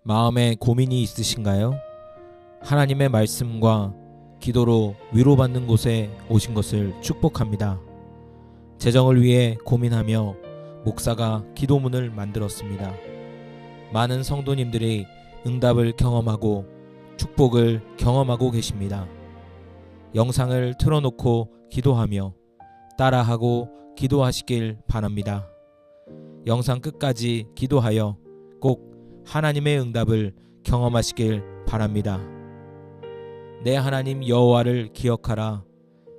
마음에 고민이 있으신가요? 하나님의 말씀과 기도로 위로받는 곳에 오신 것을 축복합니다. 재정을 위해 고민하며 목사가 기도문을 만들었습니다. 많은 성도님들이 응답을 경험하고 축복을 경험하고 계십니다. 영상을 틀어놓고 기도하며 따라하고 기도하시길 바랍니다. 영상 끝까지 기도하여 꼭 하나님의 응답을 경험하시길 바랍니다. 내 하나님 여호와를 기억하라.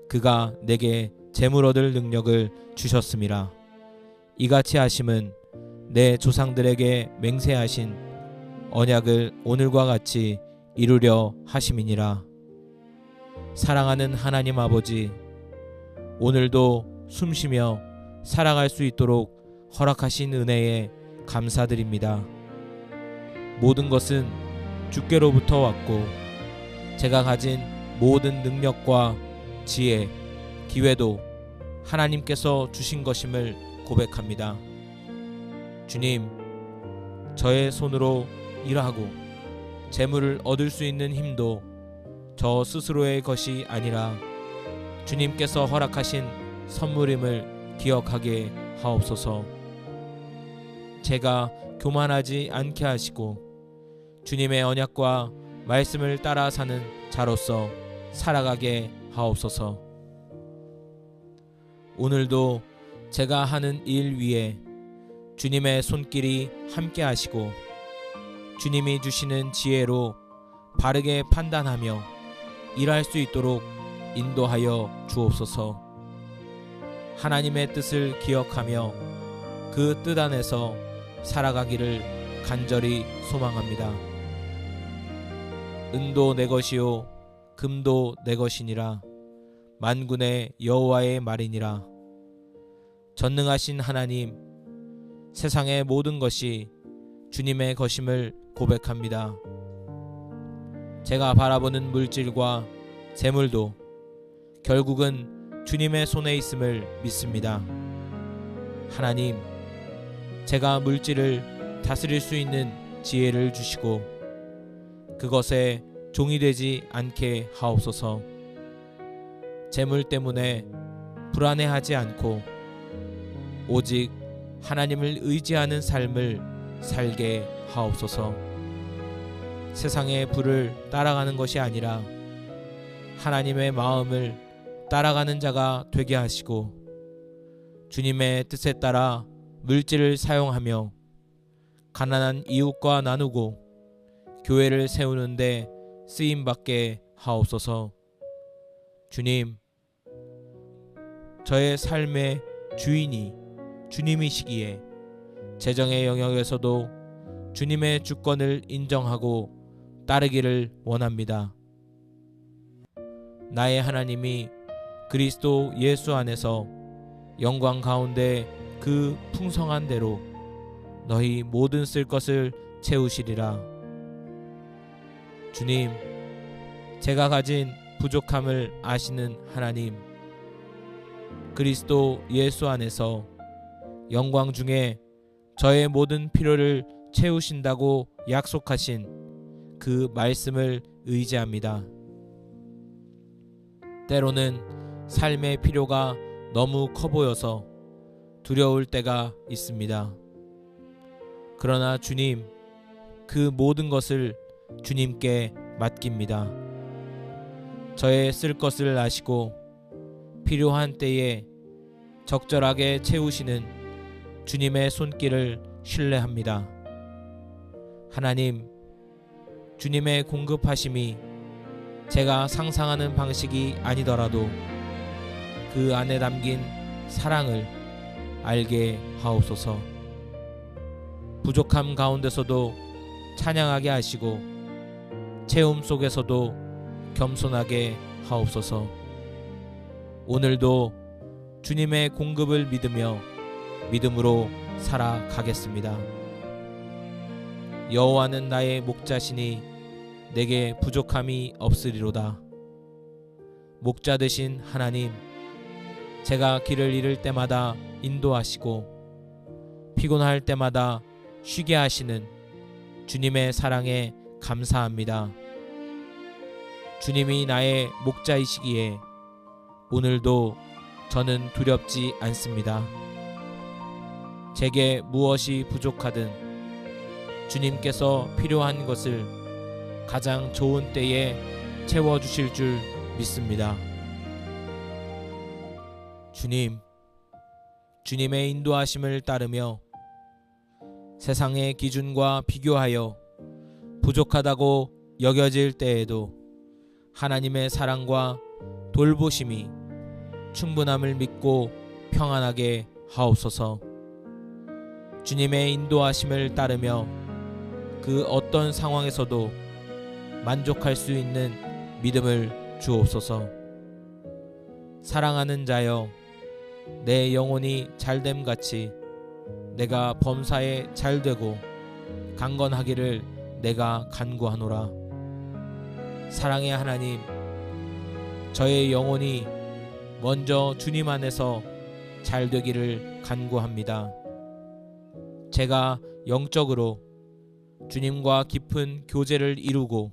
그가 내게 재물 얻을 능력을 주셨음이라. 이같이 하심은 내 조상들에게 맹세하신 언약을 오늘과 같이 이루려 하심이니라. 사랑하는 하나님 아버지, 오늘도 숨쉬며 살아갈 수 있도록 허락하신 은혜에 감사드립니다. 모든 것은 주께로부터 왔고 제가 가진 모든 능력과 지혜, 기회도 하나님께서 주신 것임을 고백합니다. 주님, 저의 손으로 일하고 재물을 얻을 수 있는 힘도 저 스스로의 것이 아니라 주님께서 허락하신 선물임을 기억하게 하옵소서. 제가 교만하지 않게 하시고 주님의 언약과 말씀을 따라 사는 자로서 살아가게 하옵소서. 오늘도 제가 하는 일 위에 주님의 손길이 함께 하시고 주님이 주시는 지혜로 바르게 판단하며 일할 수 있도록 인도하여 주옵소서. 하나님의 뜻을 기억하며 그 뜻 안에서 살아가기를 간절히 소망합니다. 은도 내 것이요 금도 내 것이니라. 만군의 여호와의 말이니라. 전능하신 하나님, 세상의 모든 것이 주님의 것임을 고백합니다. 제가 바라보는 물질과 재물도 결국은 주님의 손에 있음을 믿습니다. 하나님, 제가 물질을 다스릴 수 있는 지혜를 주시고 그것에 종이 되지 않게 하옵소서. 재물 때문에 불안해하지 않고 오직 하나님을 의지하는 삶을 살게 하옵소서. 세상의 부를 따라가는 것이 아니라 하나님의 마음을 따라가는 자가 되게 하시고 주님의 뜻에 따라 물질을 사용하며 가난한 이웃과 나누고 교회를 세우는데 쓰임받게 하옵소서. 주님, 저의 삶의 주인이 주님이시기에 재정의 영역에서도 주님의 주권을 인정하고 따르기를 원합니다. 나의 하나님이 그리스도 예수 안에서 영광 가운데 그 풍성한 대로 너희 모든 쓸 것을 채우시리라. 주님, 제가 가진 부족함을 아시는 하나님, 그리스도 예수 안에서 영광 중에 저의 모든 필요를 채우신다고 약속하신 그 말씀을 의지합니다. 때로는 삶의 필요가 너무 커 보여서 두려울 때가 있습니다. 그러나 주님, 그 모든 것을 주님께 맡깁니다. 저의 쓸 것을 아시고 필요한 때에 적절하게 채우시는 주님의 손길을 신뢰합니다. 하나님, 주님의 공급하심이 제가 상상하는 방식이 아니더라도 그 안에 담긴 사랑을 알게 하옵소서. 부족함 가운데서도 찬양하게 하시고 채움 속에서도 겸손하게 하옵소서. 오늘도 주님의 공급을 믿으며 믿음으로 살아가겠습니다. 여호와는 나의 목자시니 내게 부족함이 없으리로다. 목자 되신 하나님, 제가 길을 잃을 때마다 인도하시고 피곤할 때마다 쉬게 하시는 주님의 사랑에 감사합니다. 주님이 나의 목자이시기에 오늘도 저는 두렵지 않습니다. 제게 무엇이 부족하든 주님께서 필요한 것을 가장 좋은 때에 채워주실 줄 믿습니다. 주님의 인도하심을 따르며 세상의 기준과 비교하여 부족하다고 여겨질 때에도 하나님의 사랑과 돌보심이 충분함을 믿고 평안하게 하옵소서. 주님의 인도하심을 따르며 그 어떤 상황에서도 만족할 수 있는 믿음을 주옵소서. 사랑하는 자여, 내 영혼이 잘됨같이 내가 범사에 잘되고 강건하기를 내가 간구하노라. 사랑의 하나님, 저의 영혼이 먼저 주님 안에서 잘되기를 간구합니다. 제가 영적으로 주님과 깊은 교제를 이루고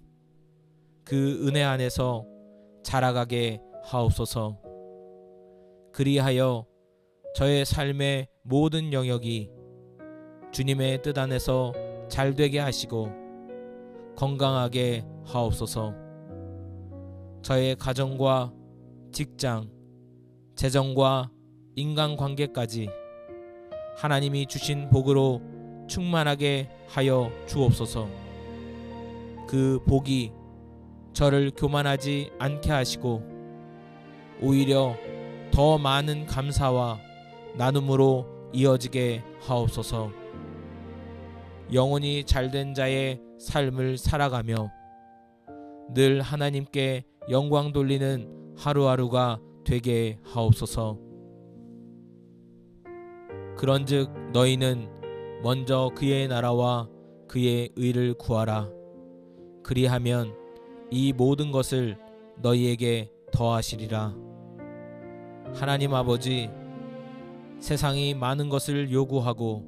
그 은혜 안에서 자라가게 하옵소서. 그리하여 저의 삶의 모든 영역이 주님의 뜻 안에서 잘되게 하시고 건강하게 하옵소서. 저의 가정과 직장, 재정과 인간관계까지 하나님이 주신 복으로 충만하게 하여 주옵소서. 그 복이 저를 교만하지 않게 하시고 오히려 더 많은 감사와 나눔으로 이어지게 하옵소서. 영혼이 잘된 자의 삶을 살아가며 늘 하나님께 영광 돌리는 하루하루가 되게 하옵소서. 그런즉 너희는 먼저 그의 나라와 그의 의를 구하라. 그리하면 이 모든 것을 너희에게 더하시리라. 하나님 아버지, 세상이 많은 것을 요구하고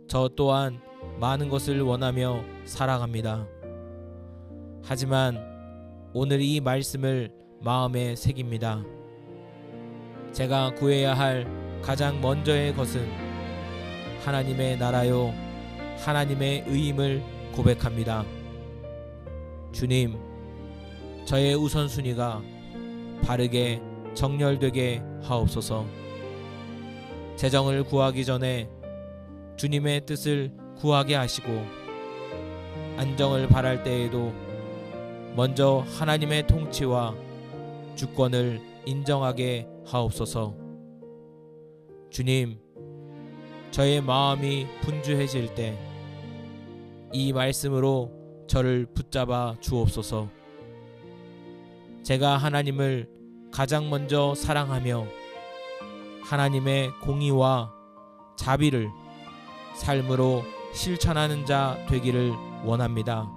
저 또한 많은 것을 원하며 살아갑니다. 하지만 오늘 이 말씀을 마음에 새깁니다. 제가 구해야 할 가장 먼저의 것은 하나님의 나라요 하나님의 의임을 고백합니다. 주님, 저의 우선순위가 바르게 정렬되게 하옵소서. 재정을 구하기 전에 주님의 뜻을 구하게 하시고 안정을 바랄 때에도 먼저 하나님의 통치와 주권을 인정하게 하옵소서. 주님, 저의 마음이 분주해질 때 이 말씀으로 저를 붙잡아 주옵소서. 제가 하나님을 가장 먼저 사랑하며 하나님의 공의와 자비를 삶으로 실천하는 자 되기를 원합니다.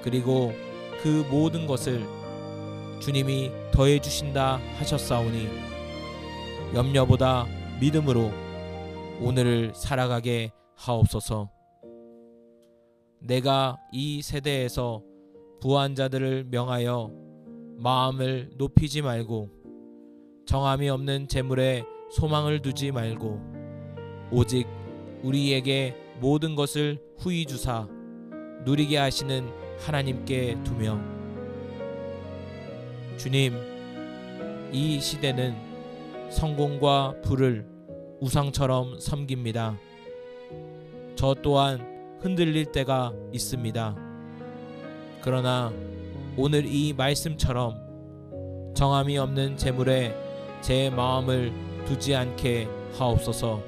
그리고 그 모든 것을 주님이 더해 주신다 하셨사오니 염려보다 믿음으로 오늘을 살아가게 하옵소서. 내가 이 세대에서 부한 자들을 명하여 마음을 높이지 말고 정함이 없는 재물에 소망을 두지 말고 오직 우리에게 모든 것을 후히 주사 누리게 하시는 하나님께 두며 주님, 이 시대는 성공과 부를 우상처럼 섬깁니다. 저 또한 흔들릴 때가 있습니다. 그러나 오늘 이 말씀처럼 정함이 없는 재물에 제 마음을 두지 않게 하옵소서.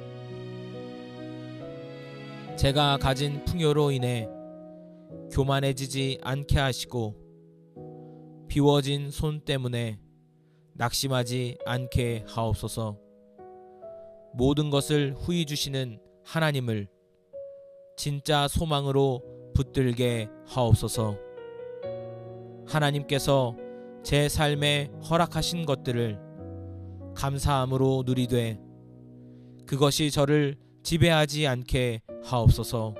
제가 가진 풍요로 인해 교만해지지 않게 하시고 비워진 손 때문에 낙심하지 않게 하옵소서. 모든 것을 후히 주시는 하나님을 진짜 소망으로 붙들게 하옵소서. 하나님께서 제 삶에 허락하신 것들을 감사함으로 누리되 그것이 저를 지배하지 않게 하옵소서.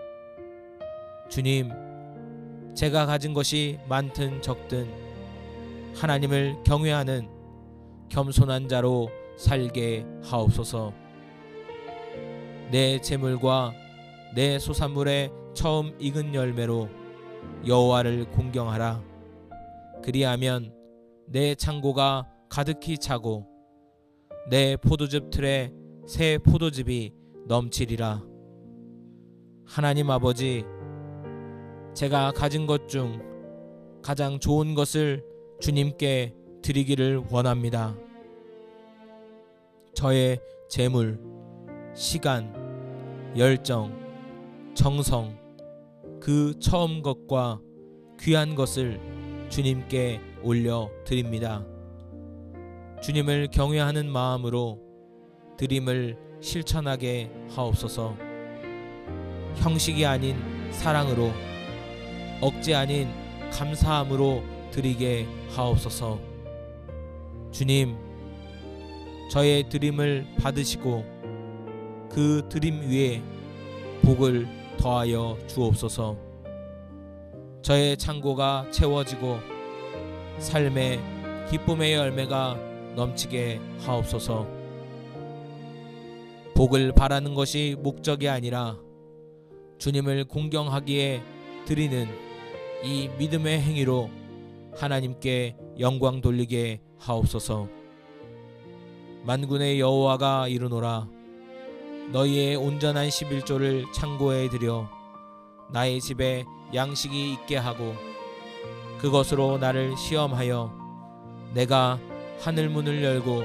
주님, 제가 가진 것이 많든 적든 하나님을 경외하는 겸손한 자로 살게 하옵소서. 내 재물과 내 소산물의 처음 익은 열매로 여호와를 공경하라. 그리하면 내 창고가 가득히 차고 내 포도즙 틀에 새 포도즙이 넘치리라. 하나님 아버지, 제가 가진 것 중 가장 좋은 것을 주님께 드리기를 원합니다. 저의 재물, 시간, 열정, 정성, 그 처음 것과 귀한 것을 주님께 올려 드립니다. 주님을 경외하는 마음으로 드림을 실천하게 하옵소서. 형식이 아닌 사랑으로, 억지 아닌 감사함으로 드리게 하옵소서. 주님, 저의 드림을 받으시고 그 드림 위에 복을 더하여 주옵소서. 저의 창고가 채워지고 삶의 기쁨의 열매가 넘치게 하옵소서. 복을 바라는 것이 목적이 아니라 주님을 공경하기에 드리는 이 믿음의 행위로 하나님께 영광 돌리게 하옵소서. 만군의 여호와가 이르노라. 너희의 온전한 11조를 창고에 들여 나의 집에 양식이 있게 하고 그것으로 나를 시험하여 내가 하늘문을 열고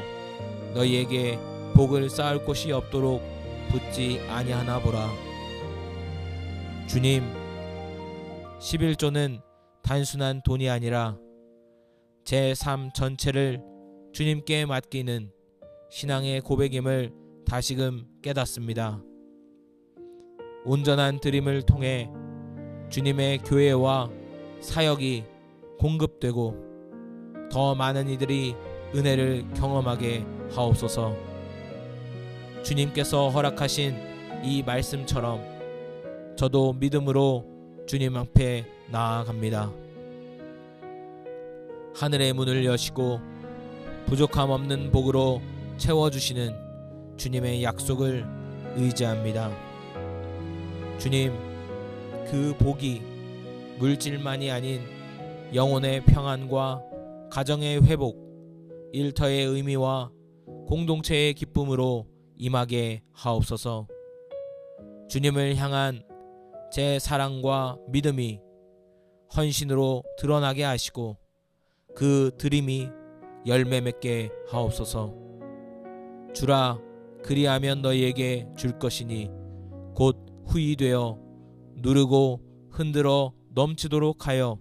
너희에게 복을 쌓을 곳이 없도록 붙지 아니하나 보라. 주님, 11조는 단순한 돈이 아니라 제 삶 전체를 주님께 맡기는 신앙의 고백임을 다시금 깨닫습니다. 온전한 드림을 통해 주님의 교회와 사역이 공급되고 더 많은 이들이 은혜를 경험하게 하옵소서. 주님께서 허락하신 이 말씀처럼 저도 믿음으로 주님 앞에 나아갑니다. 하늘의 문을 여시고 부족함 없는 복으로 채워주시는 주님의 약속을 의지합니다. 주님, 그 복이 물질만이 아닌 영혼의 평안과 가정의 회복, 일터의 의미와 공동체의 기쁨으로 임하게 하옵소서. 주님을 향한 제 사랑과 믿음이 헌신으로 드러나게 하시고 그 드림이 열매 맺게 하옵소서. 주라, 그리하면 너희에게 줄 것이니 곧 후이 되어 누르고 흔들어 넘치도록 하여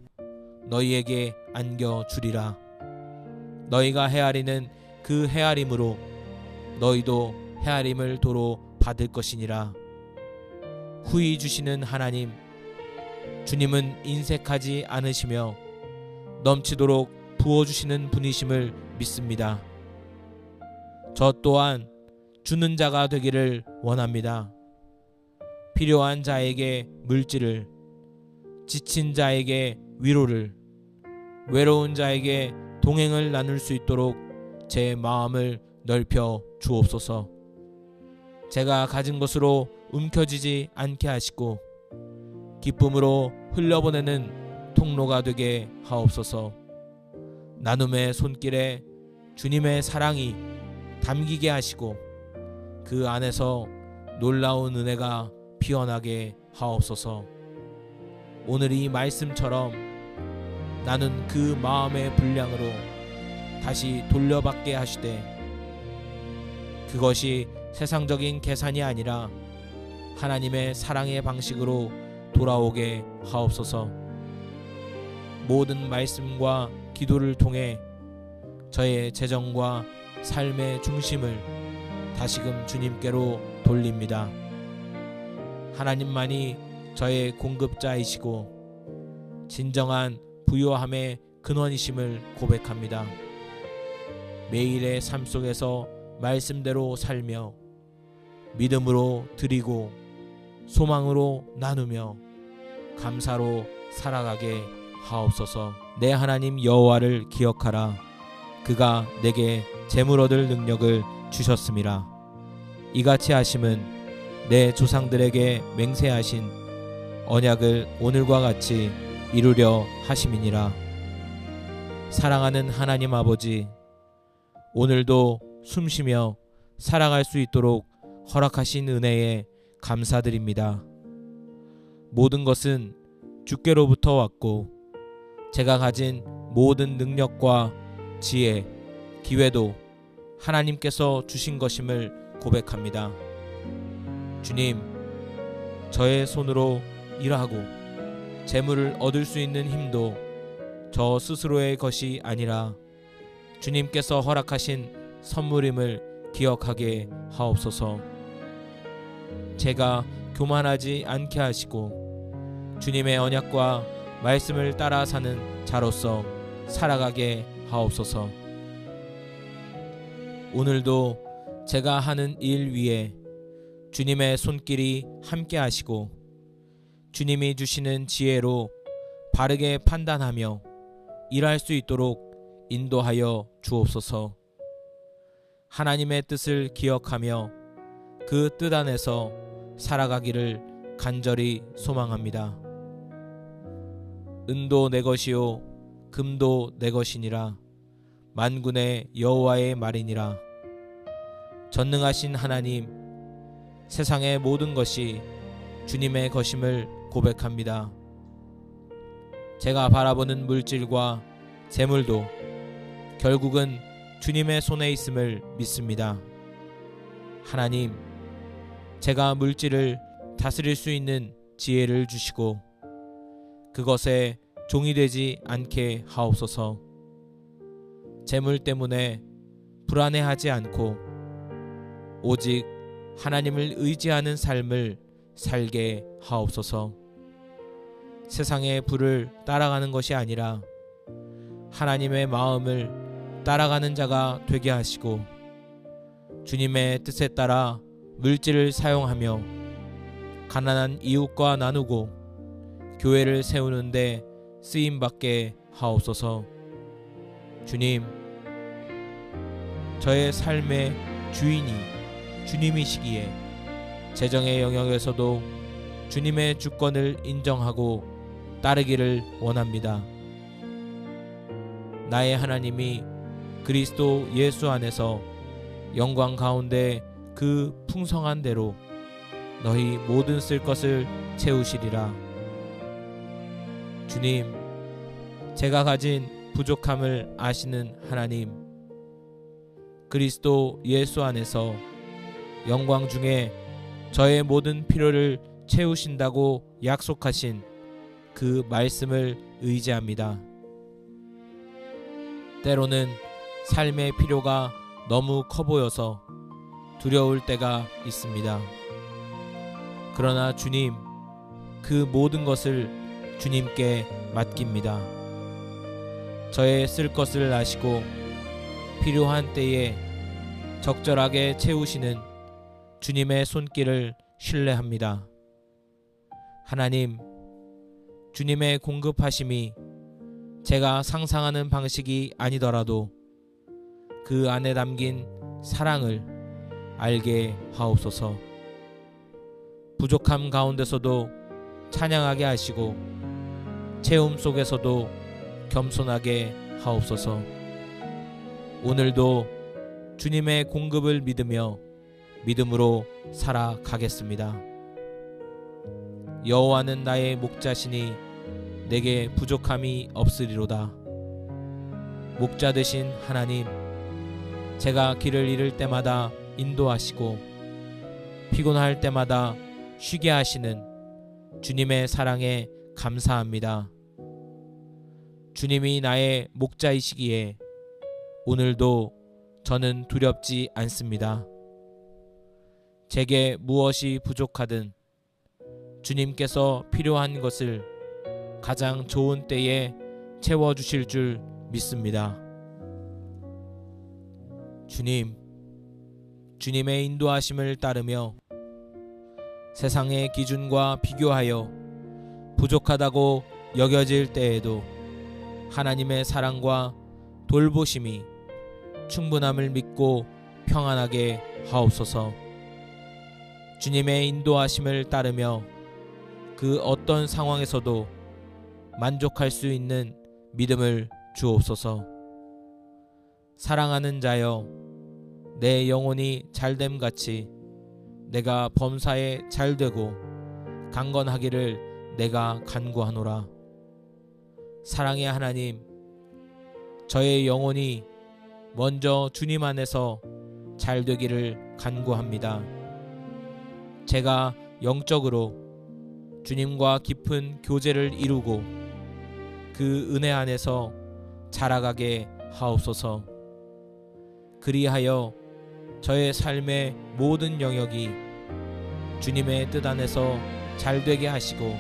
너희에게 안겨주리라. 너희가 헤아리는 그 헤아림으로 너희도 헤아림을 도로 받을 것이니라. 후이 주시는 하나님, 주님은 인색하지 않으시며 넘치도록 부어주시는 분이심을 믿습니다. 저 또한 주는 자가 되기를 원합니다. 필요한 자에게 물질을, 지친 자에게 위로를, 외로운 자에게 동행을 나눌 수 있도록 제 마음을 넓혀 주옵소서. 제가 가진 것으로 움켜쥐지 않게 하시고 기쁨으로 흘려보내는 통로가 되게 하옵소서. 나눔의 손길에 주님의 사랑이 담기게 하시고 그 안에서 놀라운 은혜가 피어나게 하옵소서. 오늘 이 말씀처럼 나는 그 마음의 분량으로 다시 돌려받게 하시되 그것이 세상적인 계산이 아니라 하나님의 사랑의 방식으로 돌아오게 하옵소서. 모든 말씀과 기도를 통해 저의 재정과 삶의 중심을 다시금 주님께로 돌립니다. 하나님만이 저의 공급자이시고 진정한 부요함의 근원이심을 고백합니다. 매일의 삶 속에서 말씀대로 살며 믿음으로 드리고 소망으로 나누며 감사로 살아가게 하옵소서. 내 하나님 여호와를 기억하라. 그가 내게 재물 얻을 능력을 주셨음이라. 이같이 하심은 내 조상들에게 맹세하신 언약을 오늘과 같이 이루려 하심이니라. 사랑하는 하나님 아버지, 오늘도 숨쉬며 살아갈 수 있도록 허락하신 은혜에 감사드립니다. 모든 것은 주께로부터 왔고 제가 가진 모든 능력과 지혜, 기회도 하나님께서 주신 것임을 고백합니다. 주님, 저의 손으로 일하고 재물을 얻을 수 있는 힘도 저 스스로의 것이 아니라 주님께서 허락하신 선물임을 기억하게 하옵소서. 제가 교만하지 않게 하시고 주님의 언약과 말씀을 따라 사는 자로서 살아가게 하옵소서. 오늘도 제가 하는 일 위에 주님의 손길이 함께 하시고 주님이 주시는 지혜로 바르게 판단하며 일할 수 있도록 인도하여 주옵소서. 하나님의 뜻을 기억하며 그 뜻 안에서 살아가기를 간절히 소망합니다. 은도 내 것이요 금도 내 것이니라. 만군의 여호와의 말이니라. 전능하신 하나님, 세상의 모든 것이 주님의 것임을 고백합니다. 제가 바라보는 물질과 재물도 결국은 주님의 손에 있음을 믿습니다. 하나님, 제가 물질을 다스릴 수 있는 지혜를 주시고 그것에 종이 되지 않게 하옵소서. 재물 때문에 불안해하지 않고 오직 하나님을 의지하는 삶을 살게 하옵소서. 세상의 부를 따라가는 것이 아니라 하나님의 마음을 따라가는 자가 되게 하시고 주님의 뜻에 따라 물질을 사용하며 가난한 이웃과 나누고 교회를 세우는데 쓰임받게 하옵소서. 주님, 저의 삶의 주인이 주님이시기에 재정의 영역에서도 주님의 주권을 인정하고 따르기를 원합니다. 나의 하나님이 그리스도 예수 안에서 영광 가운데 그 풍성한 대로 너희 모든 쓸 것을 채우시리라. 주님, 제가 가진 부족함을 아시는 하나님, 그리스도 예수 안에서 영광 중에 저의 모든 필요를 채우신다고 약속하신 그 말씀을 의지합니다. 때로는 삶의 필요가 너무 커 보여서 두려울 때가 있습니다. 그러나 주님, 그 모든 것을 주님께 맡깁니다. 저의 쓸 것을 아시고 필요한 때에 적절하게 채우시는 주님의 손길을 신뢰합니다. 하나님, 주님의 공급하심이 제가 상상하는 방식이 아니더라도 그 안에 담긴 사랑을 알게 하옵소서. 부족함 가운데서도 찬양하게 하시고 채움 속에서도 겸손하게 하옵소서. 오늘도 주님의 공급을 믿으며 믿음으로 살아가겠습니다. 여호와는 나의 목자시니 내게 부족함이 없으리로다. 목자 되신 하나님, 제가 길을 잃을 때마다 인도하시고 피곤할 때마다 쉬게 하시는 주님의 사랑에 감사합니다. 주님이 나의 목자이시기에 오늘도 저는 두렵지 않습니다. 제게 무엇이 부족하든 주님께서 필요한 것을 가장 좋은 때에 채워주실 줄 믿습니다. 주님, 주님의 인도하심을 따르며 세상의 기준과 비교하여 부족하다고 여겨질 때에도 하나님의 사랑과 돌보심이 충분함을 믿고 평안하게 하옵소서. 주님의 인도하심을 따르며 그 어떤 상황에서도 만족할 수 있는 믿음을 주옵소서. 사랑하는 자여, 내 영혼이 잘됨같이 내가 범사에 잘되고 강건하기를 내가 간구하노라. 사랑의 하나님, 저의 영혼이 먼저 주님 안에서 잘되기를 간구합니다. 제가 영적으로 주님과 깊은 교제를 이루고 그 은혜 안에서 자라가게 하옵소서. 그리하여 저의 삶의 모든 영역이 주님의 뜻 안에서 잘되게 하시고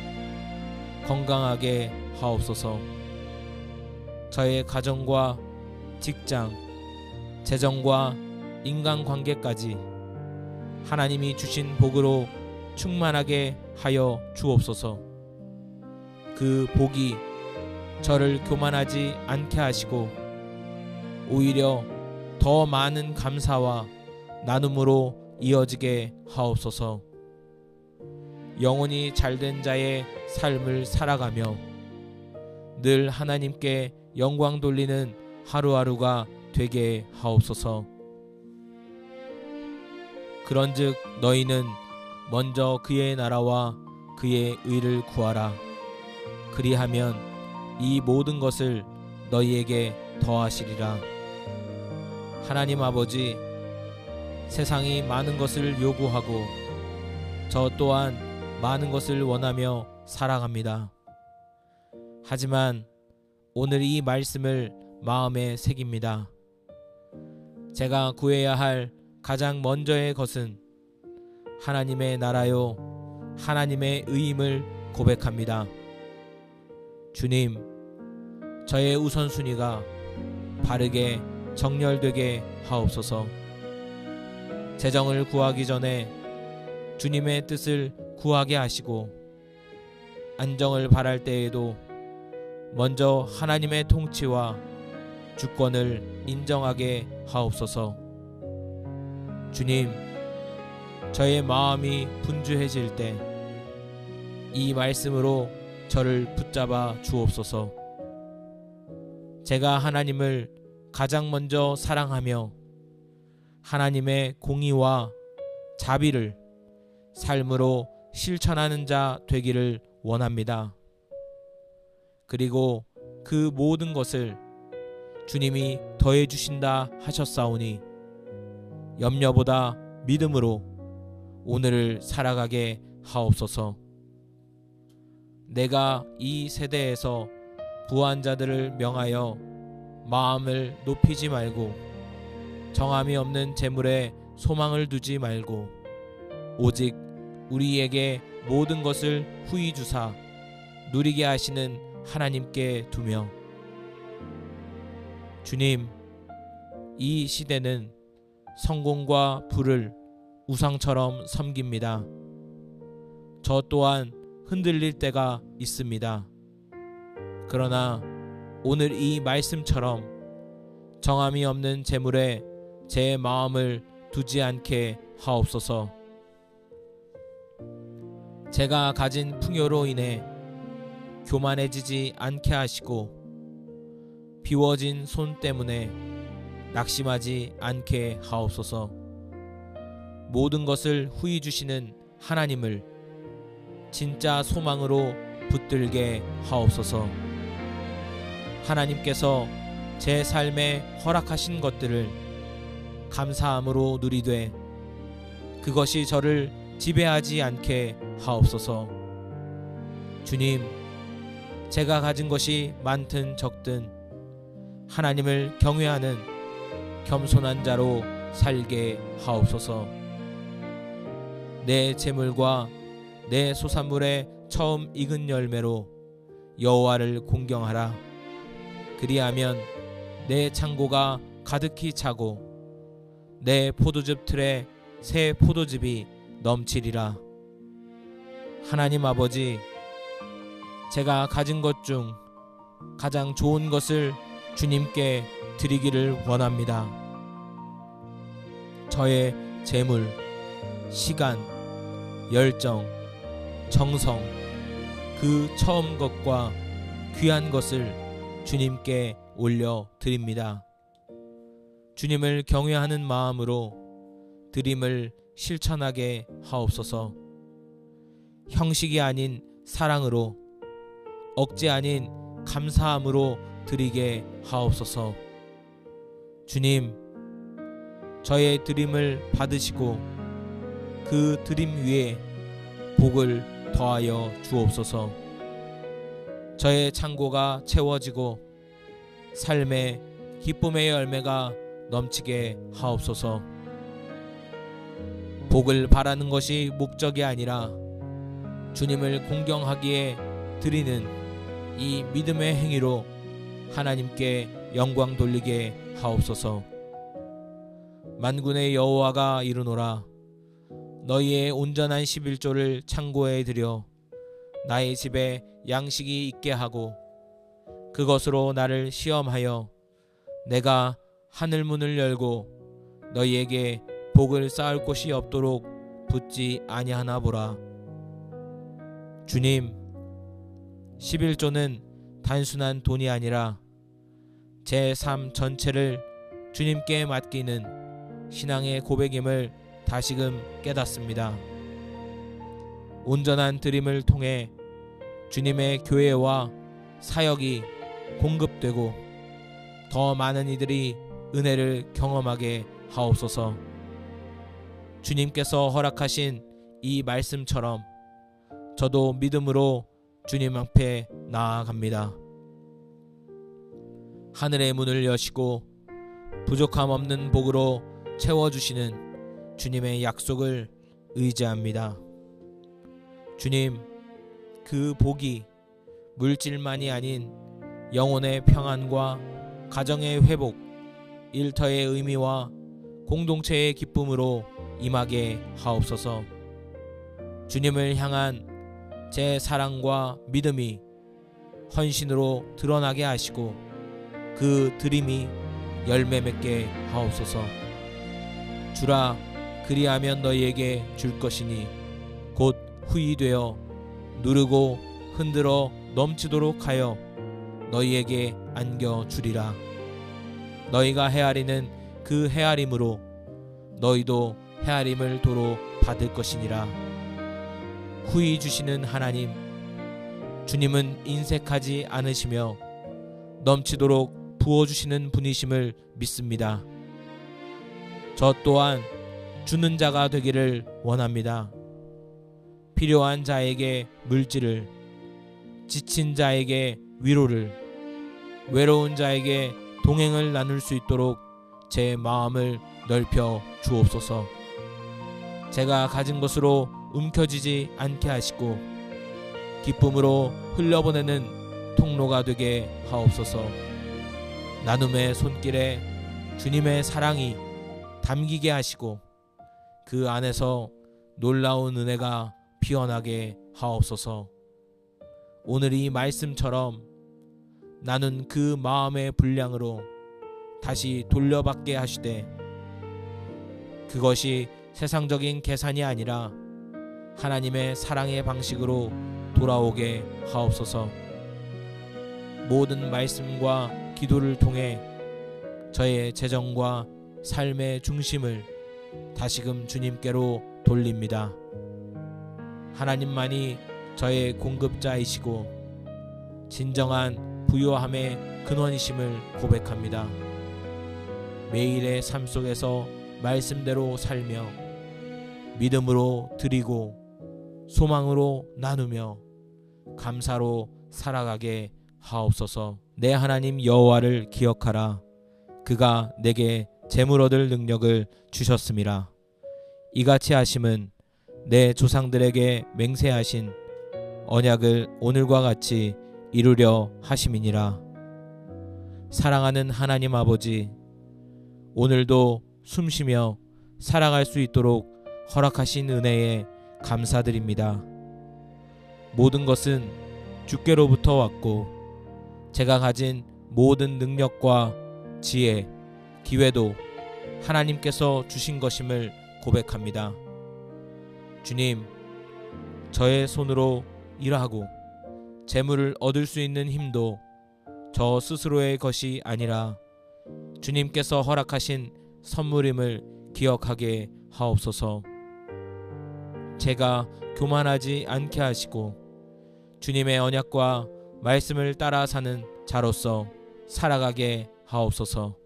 건강하게 하옵소서. 저의 가정과 직장, 재정과 인간관계까지 하나님이 주신 복으로 충만하게 하여 주옵소서. 그 복이 저를 교만하지 않게 하시고 오히려 더 많은 감사와 나눔으로 이어지게 하옵소서. 영혼이 잘된 자의 삶을 살아가며 늘 하나님께 영광 돌리는 하루하루가 되게 하옵소서. 그런즉 너희는 먼저 그의 나라와 그의 의를 구하라. 그리하면 이 모든 것을 너희에게 더하시리라. 하나님 아버지, 세상이 많은 것을 요구하고 저 또한 많은 것을 원하며 살아갑니다. 하지만 오늘 이 말씀을 마음에 새깁니다. 제가 구해야 할 가장 먼저의 것은 하나님의 나라요 하나님의 의임을 고백합니다. 주님, 저의 우선순위가 바르게 정렬되게 하옵소서. 재정을 구하기 전에 주님의 뜻을 구하게 하시고 안정을 바랄 때에도 먼저 하나님의 통치와 주권을 인정하게 하옵소서. 주님, 저의 마음이 분주해질 때 이 말씀으로 저를 붙잡아 주옵소서. 제가 하나님을 가장 먼저 사랑하며 하나님의 공의와 자비를 삶으로 실천하는 자 되기를 원합니다. 그리고 그 모든 것을 주님이 더해 주신다 하셨사오니 염려보다 믿음으로 오늘을 살아가게 하옵소서. 내가 이 세대에서 부한 자들을 명하여 마음을 높이지 말고 정함이 없는 재물에 소망을 두지 말고 오직 우리에게 모든 것을 후히 주사 누리게 하시는 하나님께 두며, 주님, 이 시대는 성공과 부를 우상처럼 섬깁니다. 저 또한 흔들릴 때가 있습니다. 그러나 오늘 이 말씀처럼 정함이 없는 재물에 제 마음을 두지 않게 하옵소서. 제가 가진 풍요로 인해 교만해지지 않게 하시고 비워진 손 때문에 낙심하지 않게 하옵소서. 모든 것을 후히 주시는 하나님을 진짜 소망으로 붙들게 하옵소서. 하나님께서 제 삶에 허락하신 것들을 감사함으로 누리되 그것이 저를 지배하지 않게 하옵소서. 주님, 제가 가진 것이 많든 적든 하나님을 경외하는 겸손한 자로 살게 하옵소서. 내 재물과 내 소산물의 처음 익은 열매로 여호와를 공경하라. 그리하면 내 창고가 가득히 차고 내 포도즙 틀에 새 포도즙이 넘치리라. 하나님 아버지, 제가 가진 것 중 가장 좋은 것을 주님께 드리기를 원합니다. 저의 재물, 시간, 열정, 정성, 그 처음 것과 귀한 것을 주님께 올려 드립니다. 주님을 경외하는 마음으로 드림을 실천하게 하옵소서. 형식이 아닌 사랑으로, 억지 아닌 감사함으로 드리게 하옵소서. 주님, 저의 드림을 받으시고 그 드림 위에 복을 더하여 주옵소서. 저의 창고가 채워지고 삶의 기쁨의 열매가 넘치게 하옵소서. 복을 바라는 것이 목적이 아니라 주님을 공경하기에 드리는 이 믿음의 행위로 하나님께 영광 돌리게 하옵소서. 만군의 여호와가 이르노라. 너희의 온전한 11조를 창고에 들여 나의 집에 양식이 있게 하고 그것으로 나를 시험하여 내가 하늘문을 열고 너희에게 복을 쌓을 곳이 없도록 붙지 아니하나 보라. 주님, 11조는 단순한 돈이 아니라 제 삶 전체를 주님께 맡기는 신앙의 고백임을 다시금 깨닫습니다. 온전한 드림을 통해 주님의 교회와 사역이 공급되고 더 많은 이들이 은혜를 경험하게 하옵소서. 주님께서 허락하신 이 말씀처럼 저도 믿음으로 주님 앞에 나아갑니다. 하늘의 문을 여시고 부족함 없는 복으로 채워주시는 주님의 약속을 의지합니다. 주님, 그 복이 물질만이 아닌 영혼의 평안과 가정의 회복, 일터의 의미와 공동체의 기쁨으로 임하게 하옵소서. 주님을 향한 제 사랑과 믿음이 헌신으로 드러나게 하시고 그 드림이 열매 맺게 하옵소서. 주라, 그리하면 너희에게 줄 것이니 곧 후히 되어 누르고 흔들어 넘치도록 하여 너희에게 안겨주리라. 너희가 헤아리는 그 헤아림으로 너희도 헤아림을 도로 받을 것이니라. 후히 주시는 하나님, 주님은 인색하지 않으시며 넘치도록 부어주시는 분이심을 믿습니다. 저 또한 주는 자가 되기를 원합니다. 필요한 자에게 물질을, 지친 자에게 위로를, 외로운 자에게 동행을 나눌 수 있도록 제 마음을 넓혀 주옵소서. 제가 가진 것으로 움켜쥐지 않게 하시고 기쁨으로 흘려보내는 통로가 되게 하옵소서. 나눔의 손길에 주님의 사랑이 담기게 하시고 그 안에서 놀라운 은혜가 피어나게 하옵소서. 오늘 이 말씀처럼 나는 그 마음의 분량으로 다시 돌려받게 하시되 그것이 세상적인 계산이 아니라 하나님의 사랑의 방식으로 돌아오게 하옵소서. 모든 말씀과 기도를 통해 저의 재정과 삶의 중심을 다시금 주님께로 돌립니다. 하나님만이 저의 공급자이시고 진정한 부요함의 근원이심을 고백합니다. 매일의 삶 속에서 말씀대로 살며 믿음으로 드리고 소망으로 나누며 감사로 살아가게 하옵소서. 내 하나님 여호와를 기억하라. 그가 내게 재물 얻을 능력을 주셨음이라. 이같이 하심은 내 조상들에게 맹세하신 언약을 오늘과 같이 이루려 하심이니라. 사랑하는 하나님 아버지, 오늘도 숨쉬며 살아갈 수 있도록 허락하신 은혜에 감사드립니다. 모든 것은 주께로부터 왔고 제가 가진 모든 능력과 지혜, 기회도 하나님께서 주신 것임을 고백합니다. 주님, 저의 손으로 일하고 재물을 얻을 수 있는 힘도 저 스스로의 것이 아니라 주님께서 허락하신 선물임을 기억하게 하옵소서. 제가 교만하지 않게 하시고 주님의 언약과 말씀을 따라 사는 자로서 살아가게 하옵소서.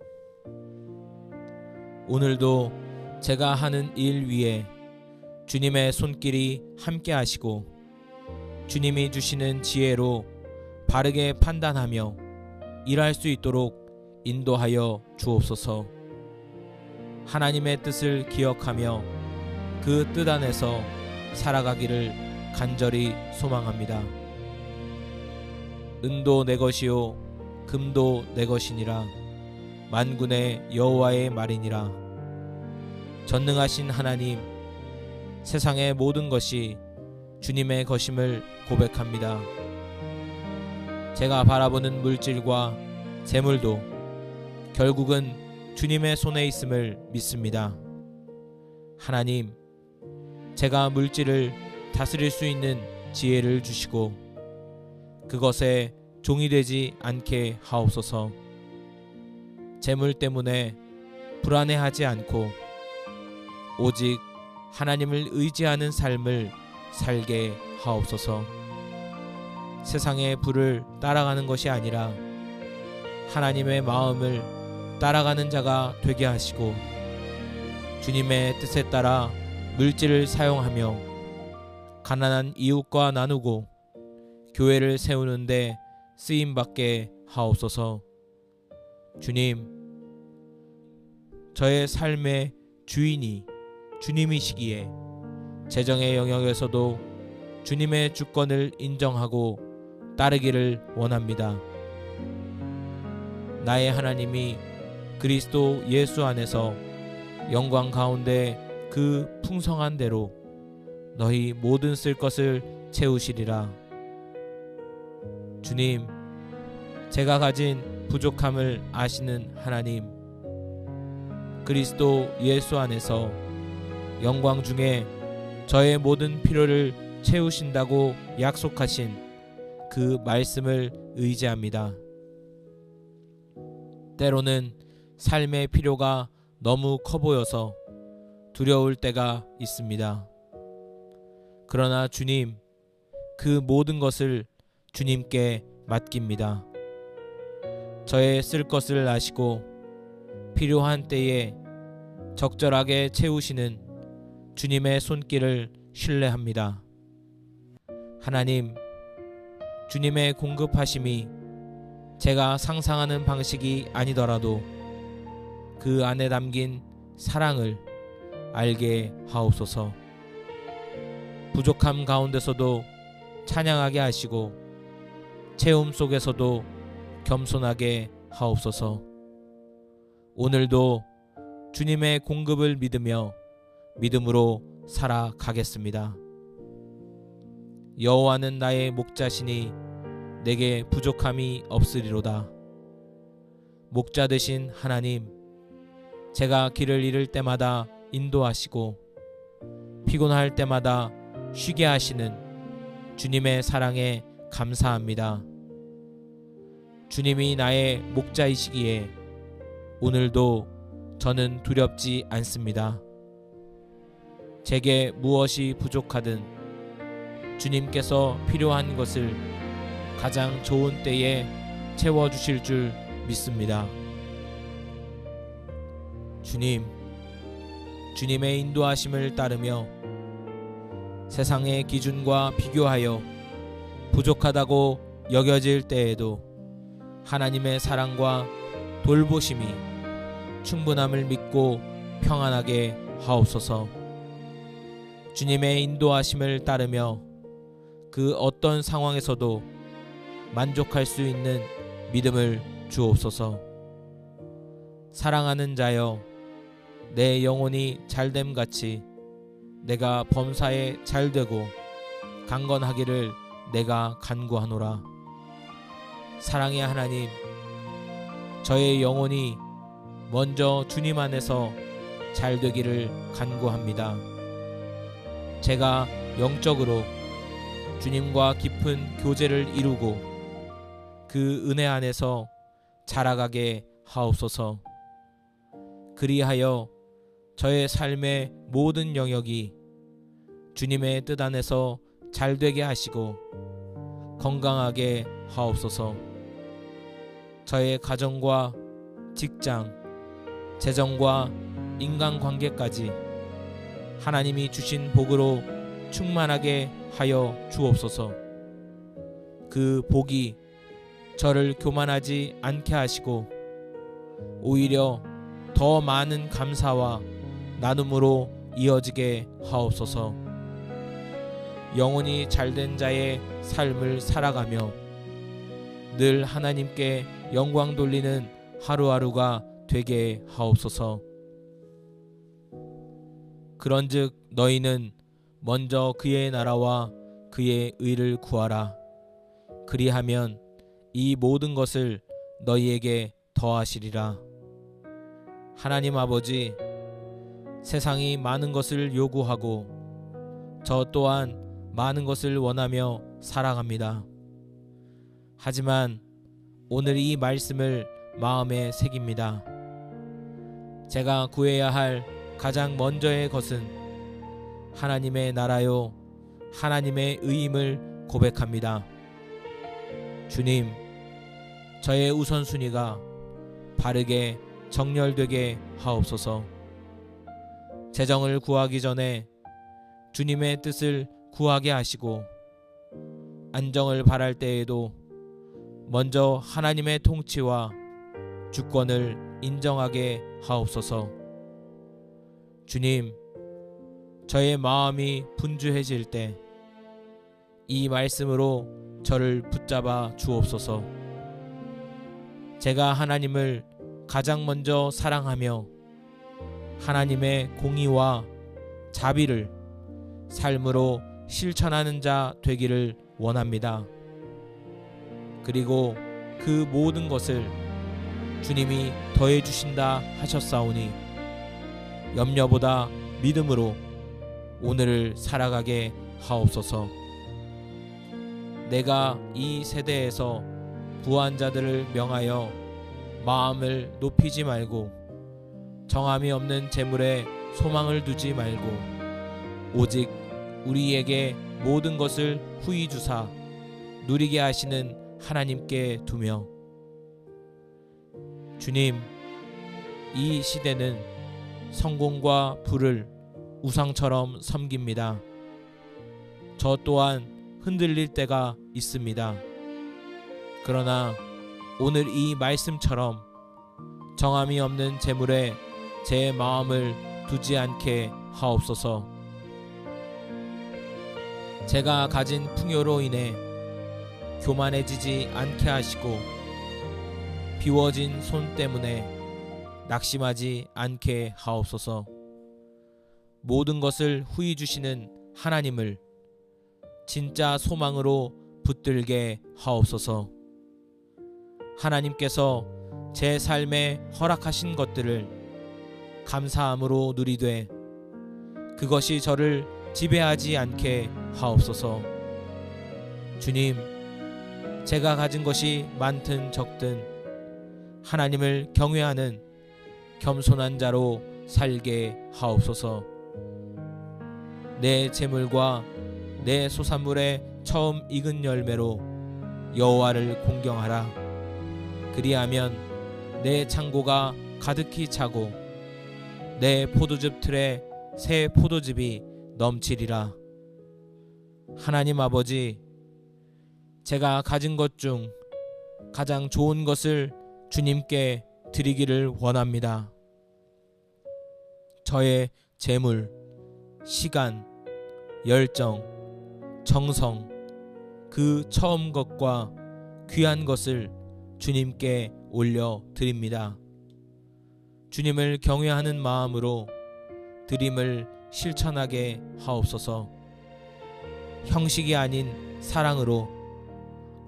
오늘도 제가 하는 일 위에 주님의 손길이 함께 하시고 주님이 주시는 지혜로 바르게 판단하며 일할 수 있도록 인도하여 주옵소서. 하나님의 뜻을 기억하며 그 뜻 안에서 살아가기를 간절히 소망합니다. 은도 내 것이요 금도 내 것이니라. 만군의 여호와의 말이니라. 전능하신 하나님, 세상의 모든 것이 주님의 것임을 고백합니다. 제가 바라보는 물질과 재물도 결국은 주님의 손에 있음을 믿습니다. 하나님, 제가 물질을 다스릴 수 있는 지혜를 주시고 그것에 종이 되지 않게 하옵소서. 재물 때문에 불안해하지 않고 오직 하나님을 의지하는 삶을 살게 하옵소서. 세상의 부를 따라가는 것이 아니라 하나님의 마음을 따라가는 자가 되게 하시고 주님의 뜻에 따라 물질을 사용하며 가난한 이웃과 나누고 교회를 세우는데 쓰임받게 하옵소서. 주님, 저의 삶의 주인이 주님이시기에 재정의 영역에서도 주님의 주권을 인정하고 따르기를 원합니다. 나의 하나님이 그리스도 예수 안에서 영광 가운데 그 풍성한 대로 너희 모든 쓸 것을 채우시리라. 주님, 제가 가진 부족함을 아시는 하나님, 그리스도 예수 안에서 영광 중에 저의 모든 필요를 채우신다고 약속하신 그 말씀을 의지합니다. 때로는 삶의 필요가 너무 커 보여서 두려울 때가 있습니다. 그러나 주님, 그 모든 것을 주님께 맡깁니다. 저의 쓸 것을 아시고 필요한 때에 적절하게 채우시는 주님의 손길을 신뢰합니다. 하나님, 주님의 공급하심이 제가 상상하는 방식이 아니더라도 그 안에 담긴 사랑을 알게 하옵소서. 부족함 가운데서도 찬양하게 하시고 채움 속에서도 겸손하게 하옵소서. 오늘도 주님의 공급을 믿으며 믿음으로 살아가겠습니다. 여호와는 나의 목자시니 내게 부족함이 없으리로다. 목자 되신 하나님, 제가 길을 잃을 때마다 인도하시고 피곤할 때마다 쉬게 하시는 주님의 사랑에 감사합니다. 주님이 나의 목자이시기에 오늘도 저는 두렵지 않습니다. 제게 무엇이 부족하든 주님께서 필요한 것을 가장 좋은 때에 채워주실 줄 믿습니다. 주님, 주님의 인도하심을 따르며 세상의 기준과 비교하여 부족하다고 여겨질 때에도 하나님의 사랑과 돌보심이 충분함을 믿고 평안하게 하옵소서. 주님의 인도하심을 따르며 그 어떤 상황에서도 만족할 수 있는 믿음을 주옵소서. 사랑하는 자여, 내 영혼이 잘됨같이 내가 범사에 잘되고 강건하기를 내가 간구하노라. 사랑의 하나님, 저의 영혼이 먼저 주님 안에서 잘 되기를 간구합니다. 제가 영적으로 주님과 깊은 교제를 이루고 그 은혜 안에서 자라가게 하옵소서. 그리하여 저의 삶의 모든 영역이 주님의 뜻 안에서 잘 되게 하시고 건강하게 하옵소서. 저의 가정과 직장, 재정과 인간관계까지 하나님이 주신 복으로 충만하게 하여 주옵소서. 그 복이 저를 교만하지 않게 하시고 오히려 더 많은 감사와 나눔으로 이어지게 하옵소서. 영혼이 잘된 자의 삶을 살아가며 늘 하나님께 영광 돌리는 하루하루가 되게 하옵소서. 그런즉 너희는 먼저 그의 나라와 그의 의를 구하라. 그리하면 이 모든 것을 너희에게 더하시리라. 하나님 아버지, 세상이 많은 것을 요구하고 저 또한 많은 것을 원하며 살아갑니다. 하지만 오늘 이 말씀을 마음에 새깁니다. 제가 구해야 할 가장 먼저의 것은 하나님의 나라요 하나님의 의임을 고백합니다. 주님, 저의 우선순위가 바르게 정렬되게 하옵소서. 재정을 구하기 전에 주님의 뜻을 구하게 하시고 안정을 바랄 때에도 먼저 하나님의 통치와 주권을 인정하게 하옵소서. 주님, 저의 마음이 분주해질 때 이 말씀으로 저를 붙잡아 주옵소서. 제가 하나님을 가장 먼저 사랑하며 하나님의 공의와 자비를 삶으로 실천하는 자 되기를 원합니다. 그리고 그 모든 것을 주님이 더해 주신다 하셨사오니 염려보다 믿음으로 오늘을 살아가게 하옵소서. 내가 이 세대에서 부한 자들을 명하여 마음을 높이지 말고 정함이 없는 재물에 소망을 두지 말고 오직 우리에게 모든 것을 후히 주사 누리게 하시는 하나님께 두며 주님, 이 시대는 성공과 부를 우상처럼 섬깁니다. 저 또한 흔들릴 때가 있습니다. 그러나 오늘 이 말씀처럼 정함이 없는 재물에 제 마음을 두지 않게 하옵소서. 제가 가진 풍요로 인해 교만해지지 않게 하시고 비워진 손 때문에 낙심하지 않게 하옵소서. 모든 것을 후히 주시는 하나님을 진짜 소망으로 붙들게 하옵소서. 하나님께서 제 삶에 허락하신 것들을 감사함으로 누리되 그것이 저를 지배하지 않게 하옵소서. 주님, 제가 가진 것이 많든 적든 하나님을 경외하는 겸손한 자로 살게 하옵소서. 내 재물과 내 소산물의 처음 익은 열매로 여호와를 공경하라. 그리하면 내 창고가 가득히 차고 내 포도즙 틀에 새 포도즙이 넘치리라. 하나님 아버지, 제가 가진 것 중 가장 좋은 것을 주님께 드리기를 원합니다. 저의 재물, 시간, 열정, 정성, 그 처음 것과 귀한 것을 주님께 올려 드립니다. 주님을 경외하는 마음으로 드림을 실천하게 하옵소서. 형식이 아닌 사랑으로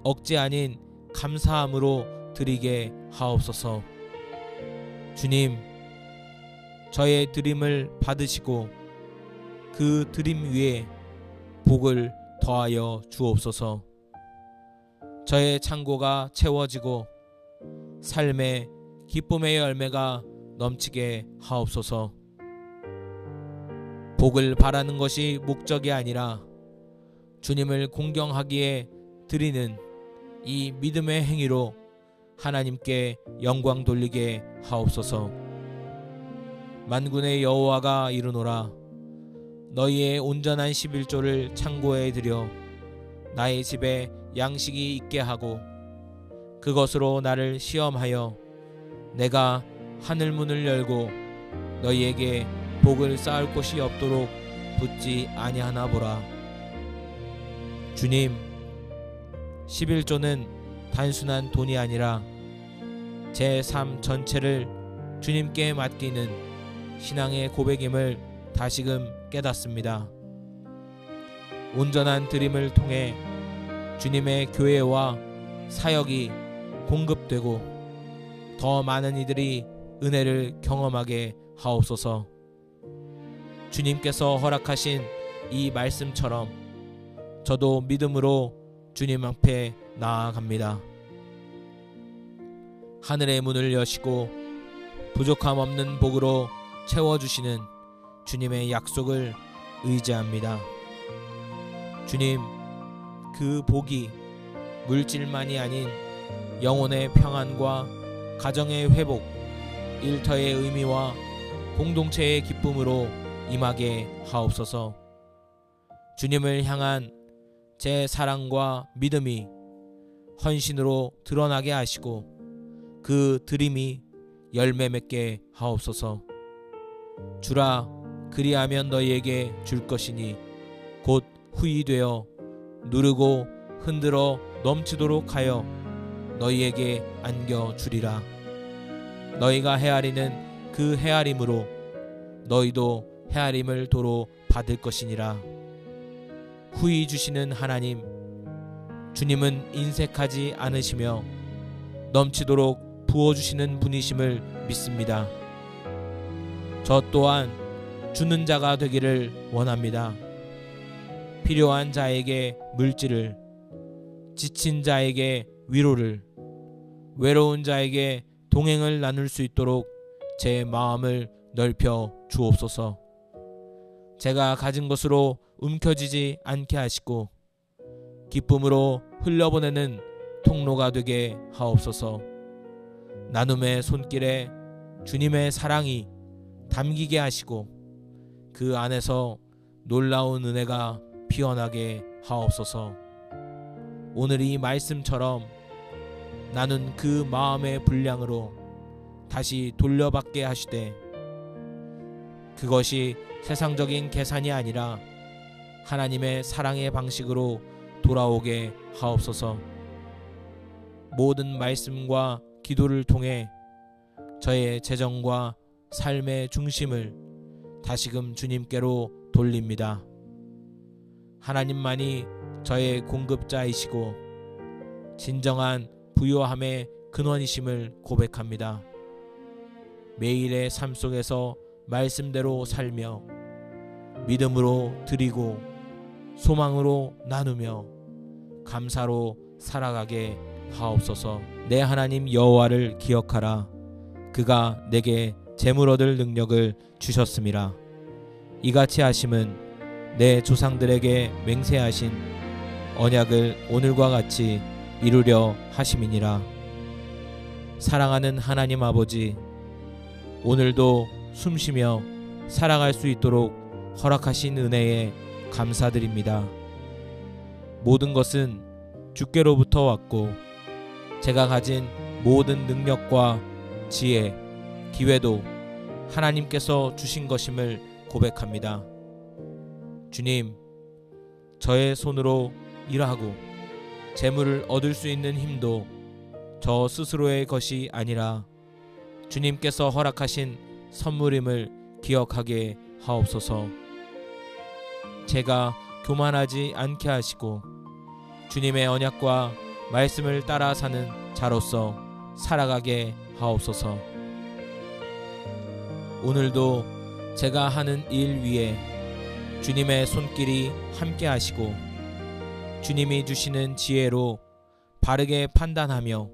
억지 아닌 감사함으로 드리게 하옵소서. 주님, 저의 드림을 받으시고 그 드림 위에 복을 더하여 주옵소서. 저의 창고가 채워지고 삶의 기쁨의 열매가 넘치게 하옵소서. 복을 바라는 것이 목적이 아니라 주님을 공경하기에 드리는 이 믿음의 행위로 하나님께 영광 돌리게 하옵소서. 만군의 여호와가 이르노라. 너희의 온전한 11조를 창고에 들여 나의 집에 양식이 있게 하고 그것으로 나를 시험하여 내가 하늘 문을 열고 너희에게 복을 쌓을 곳이 없도록 붙지 아니하나 보라. 주님, 11조는 단순한 돈이 아니라 제 삶 전체를 주님께 맡기는 신앙의 고백임을 다시금 깨닫습니다. 온전한 드림을 통해 주님의 교회와 사역이 공급되고 더 많은 이들이 은혜를 경험하게 하옵소서. 주님께서 허락하신 이 말씀처럼 저도 믿음으로 주님 앞에 나아갑니다. 하늘의 문을 여시고 부족함 없는 복으로 채워주시는 주님의 약속을 의지합니다. 주님, 그 복이 물질만이 아닌 영혼의 평안과 가정의 회복, 일터의 의미와 공동체의 기쁨으로 임하게 하옵소서. 주님을 향한 제 사랑과 믿음이 헌신으로 드러나게 하시고 그 드림이 열매 맺게 하옵소서. 주라, 그리하면 너희에게 줄 것이니 곧 후이 되어 누르고 흔들어 넘치도록 하여 너희에게 안겨주리라. 너희가 헤아리는 그 헤아림으로 너희도 헤아림을 도로 받을 것이니라. 후이 주시는 하나님, 주님은 인색하지 않으시며 넘치도록 부어주시는 분이심을 믿습니다. 저 또한 주는 자가 되기를 원합니다. 필요한 자에게 물질을, 지친 자에게 위로를, 외로운 자에게 동행을 나눌 수 있도록 제 마음을 넓혀 주옵소서. 제가 가진 것으로 움켜쥐지 않게 하시고 기쁨으로 흘려보내는 통로가 되게 하옵소서. 나눔의 손길에 주님의 사랑이 담기게 하시고 그 안에서 놀라운 은혜가 피어나게 하옵소서. 오늘 이 말씀처럼 나는 그 마음의 분량으로 다시 돌려받게 하시되 그것이 세상적인 계산이 아니라 하나님의 사랑의 방식으로 돌아오게 하옵소서. 모든 말씀과 기도를 통해 저의 재정과 삶의 중심을 다시금 주님께로 돌립니다. 하나님만이 저의 공급자이시고 진정한 부요함의 근원이심을 고백합니다. 매일의 삶 속에서 말씀대로 살며 믿음으로 드리고 소망으로 나누며 감사로 살아가게 하옵소서. 내 하나님 여호와를 기억하라. 그가 내게 재물 얻을 능력을 주셨음이라. 이같이 하심은 내 조상들에게 맹세하신 언약을 오늘과 같이 이루려 하심이니라. 사랑하는 하나님 아버지, 오늘도 숨쉬며 살아갈 수 있도록 허락하신 은혜에 감사드립니다. 모든 것은 주께로부터 왔고 제가 가진 모든 능력과 지혜, 기회도 하나님께서 주신 것임을 고백합니다. 주님, 저의 손으로 일하고 재물을 얻을 수 있는 힘도 저 스스로의 것이 아니라 주님께서 허락하신 선물임을 기억하게 하옵소서. 제가 교만하지 않게 하시고 주님의 언약과 말씀을 따라 사는 자로서 살아가게 하옵소서. 오늘도 제가 하는 일 위에 주님의 손길이 함께 하시고 주님이 주시는 지혜로 바르게 판단하며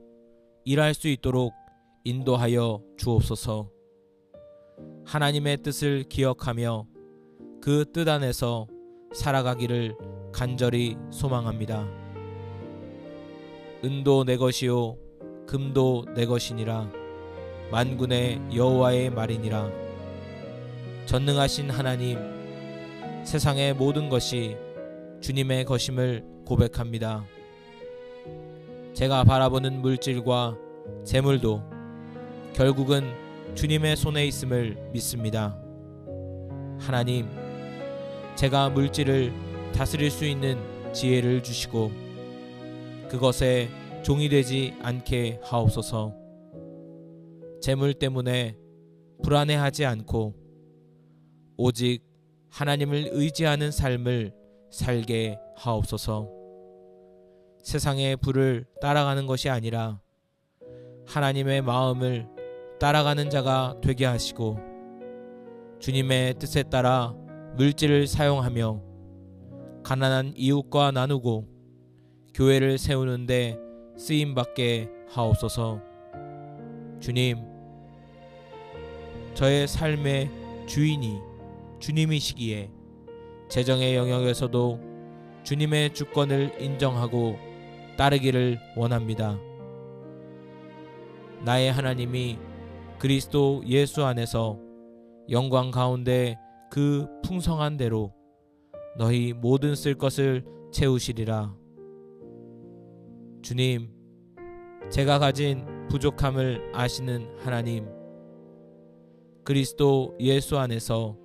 일할 수 있도록 인도하여 주옵소서. 하나님의 뜻을 기억하며 그 뜻 안에서 살아가기를 간절히 소망합니다. 은도 내 것이요 금도 내 것이니라. 만군의 여호와의 말이니라. 전능하신 하나님, 세상의 모든 것이 주님의 것임을 고백합니다. 제가 바라보는 물질과 재물도 결국은 주님의 손에 있음을 믿습니다. 하나님, 제가 물질을 다스릴 수 있는 지혜를 주시고 그것에 종이 되지 않게 하옵소서. 재물 때문에 불안해하지 않고 오직 하나님을 의지하는 삶을 살게 하옵소서. 세상의 부를 따라가는 것이 아니라 하나님의 마음을 따라가는 자가 되게 하시고 주님의 뜻에 따라 물질을 사용하며 가난한 이웃과 나누고 교회를 세우는데 쓰임받게 하옵소서. 주님, 저의 삶의 주인이 주님이시기에 재정의 영역에서도 주님의 주권을 인정하고 따르기를 원합니다. 나의 하나님이 그리스도 예수 안에서 영광 가운데 그 풍성한 대로 너희 모든 쓸 것을 채우시리라. 주님, 제가 가진 부족함을 아시는 하나님, 그리스도 예수 안에서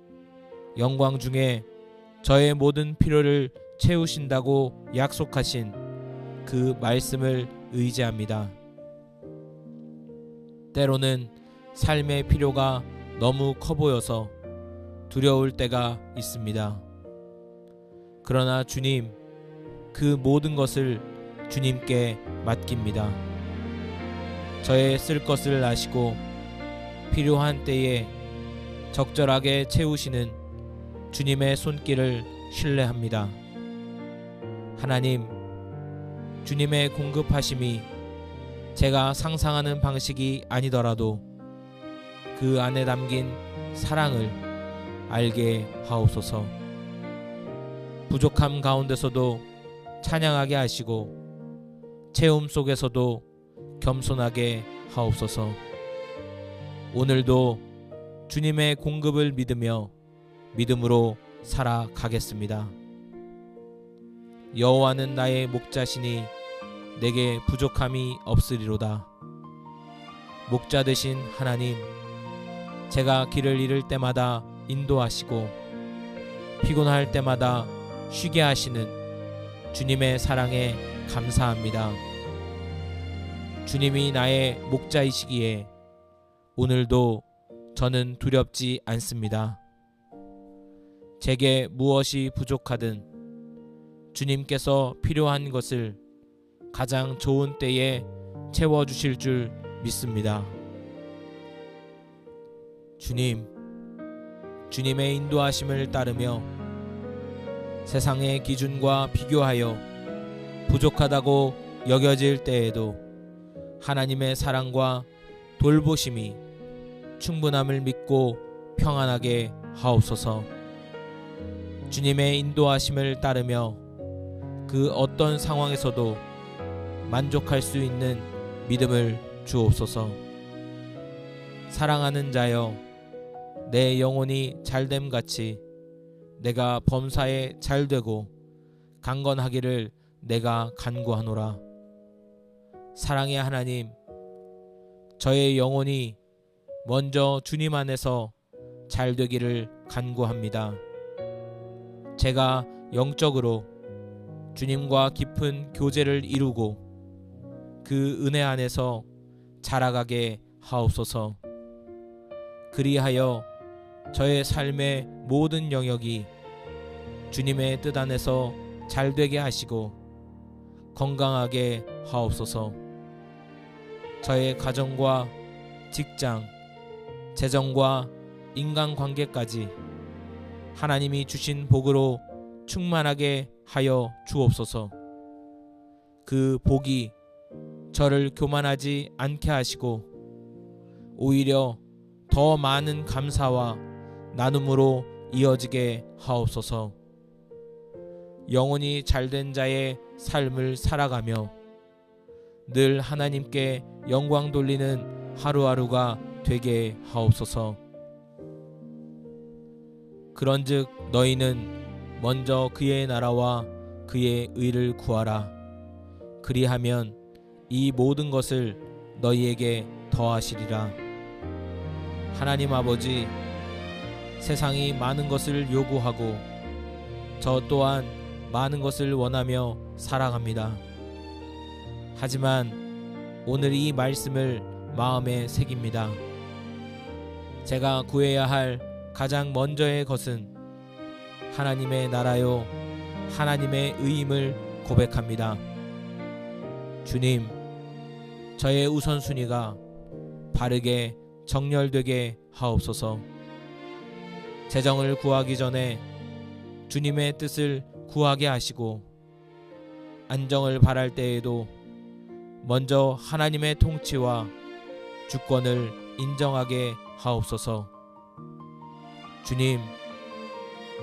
영광 중에 저의 모든 필요를 채우신다고 약속하신 그 말씀을 의지합니다. 때로는 삶의 필요가 너무 커 보여서 두려울 때가 있습니다. 그러나 주님, 그 모든 것을 주님께 맡깁니다. 저의 쓸 것을 아시고 필요한 때에 적절하게 채우시는 주님의 손길을 신뢰합니다. 하나님, 주님의 공급하심이 제가 상상하는 방식이 아니더라도 그 안에 담긴 사랑을 알게 하옵소서. 부족함 가운데서도 찬양하게 하시고 채움 속에서도 겸손하게 하옵소서. 오늘도 주님의 공급을 믿으며 믿음으로 살아가겠습니다. 여호와는 나의 목자시니 내게 부족함이 없으리로다. 목자 되신 하나님, 제가 길을 잃을 때마다 인도하시고 피곤할 때마다 쉬게 하시는 주님의 사랑에 감사합니다. 주님이 나의 목자이시기에 오늘도 저는 두렵지 않습니다. 제게 무엇이 부족하든 주님께서 필요한 것을 가장 좋은 때에 채워주실 줄 믿습니다. 주님, 주님의 인도하심을 따르며 세상의 기준과 비교하여 부족하다고 여겨질 때에도 하나님의 사랑과 돌보심이 충분함을 믿고 평안하게 하옵소서. 주님의 인도하심을 따르며 그 어떤 상황에서도 만족할 수 있는 믿음을 주옵소서. 사랑하는 자여, 내 영혼이 잘됨같이 내가 범사에 잘되고 강건하기를 내가 간구하노라. 사랑의 하나님, 저의 영혼이 먼저 주님 안에서 잘되기를 간구합니다. 제가 영적으로 주님과 깊은 교제를 이루고 그 은혜 안에서 자라가게 하옵소서. 그리하여 저의 삶의 모든 영역이 주님의 뜻 안에서 잘되게 하시고 건강하게 하옵소서. 저의 가정과 직장, 재정과 인간관계까지 하나님이 주신 복으로 충만하게 하여 주옵소서. 그 복이 저를 교만하지 않게 하시고 오히려 더 많은 감사와 나눔으로 이어지게 하옵소서. 영혼이 잘된 자의 삶을 살아가며 늘 하나님께 영광 돌리는 하루하루가 되게 하옵소서. 그런즉 너희는 먼저 그의 나라와 그의 의를 구하라. 그리하면 이 모든 것을 너희에게 더하시리라. 하나님 아버지, 세상이 많은 것을 요구하고 저 또한 많은 것을 원하며 살아갑니다. 하지만 오늘 이 말씀을 마음에 새깁니다. 제가 구해야 할 가장 먼저의 것은 하나님의 나라요 하나님의 의임을 고백합니다. 주님, 저의 우선순위가 바르게 정렬되게 하옵소서. 재정을 구하기 전에 주님의 뜻을 구하게 하시고 안정을 바랄 때에도 먼저 하나님의 통치와 주권을 인정하게 하옵소서. 주님,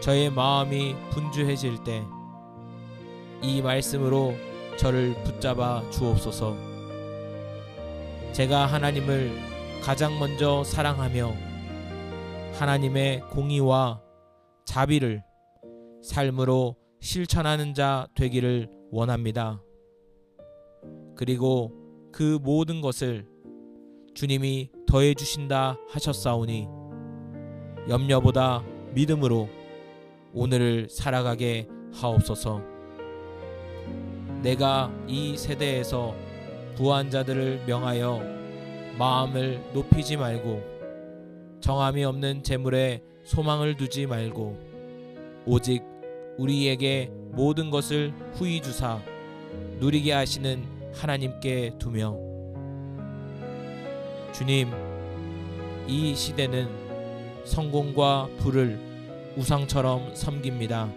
저의 마음이 분주해질 때 이 말씀으로 저를 붙잡아 주옵소서. 제가 하나님을 가장 먼저 사랑하며 하나님의 공의와 자비를 삶으로 실천하는 자 되기를 원합니다. 그리고 그 모든 것을 주님이 더해 주신다 하셨사오니 염려보다 믿음으로 오늘을 살아가게 하옵소서. 내가 이 세대에서 부한 자들을 명하여 마음을 높이지 말고 정함이 없는 재물에 소망을 두지 말고 오직 우리에게 모든 것을 후히 주사 누리게 하시는 하나님께 두며 주님, 이 시대는 성공과 부를 우상처럼 섬깁니다.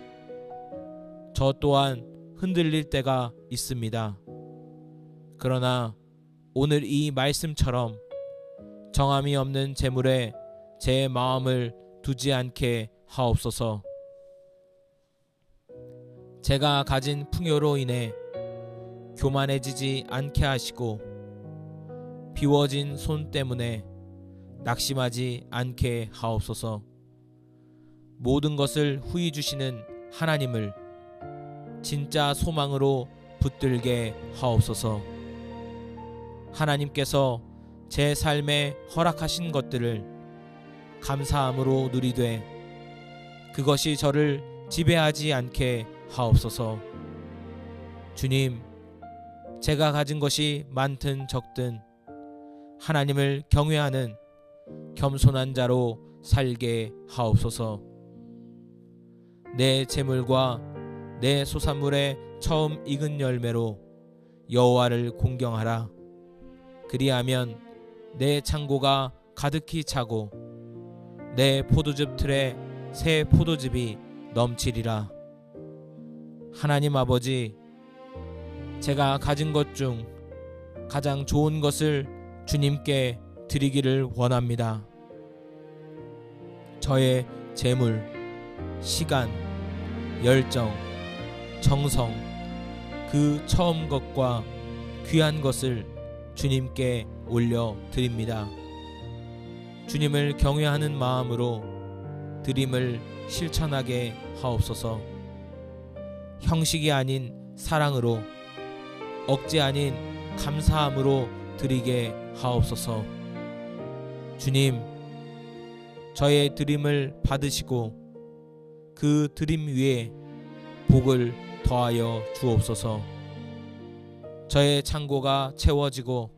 저 또한 흔들릴 때가 있습니다. 그러나 오늘 이 말씀처럼 정함이 없는 재물에 제 마음을 두지 않게 하옵소서. 제가 가진 풍요로 인해 교만해지지 않게 하시고 비워진 손 때문에 낙심하지 않게 하옵소서. 모든 것을 후히 주시는 하나님을 진짜 소망으로 붙들게 하옵소서. 하나님께서 제 삶에 허락하신 것들을 감사함으로 누리되 그것이 저를 지배하지 않게 하옵소서. 주님, 제가 가진 것이 많든 적든 하나님을 경외하는 겸손한 자로 살게 하옵소서. 내 재물과 내 소산물의 처음 익은 열매로 여호와를 공경하라. 그리하면 내 창고가 가득히 차고 내 포도즙 틀에 새 포도즙이 넘치리라. 하나님 아버지, 제가 가진 것 중 가장 좋은 것을 주님께 드리기를 원합니다. 저의 재물, 시간, 열정, 정성, 그 처음 것과 귀한 것을 주님께 올려 드립니다. 주님을 경외하는 마음으로 드림을 실천하게 하옵소서. 형식이 아닌 사랑으로, 억지 아닌 감사함으로 드리게 하옵소서. 주님, 저의 드림을 받으시고 그 드림 위에 복을 더하여 주옵소서. 저의 창고가 채워지고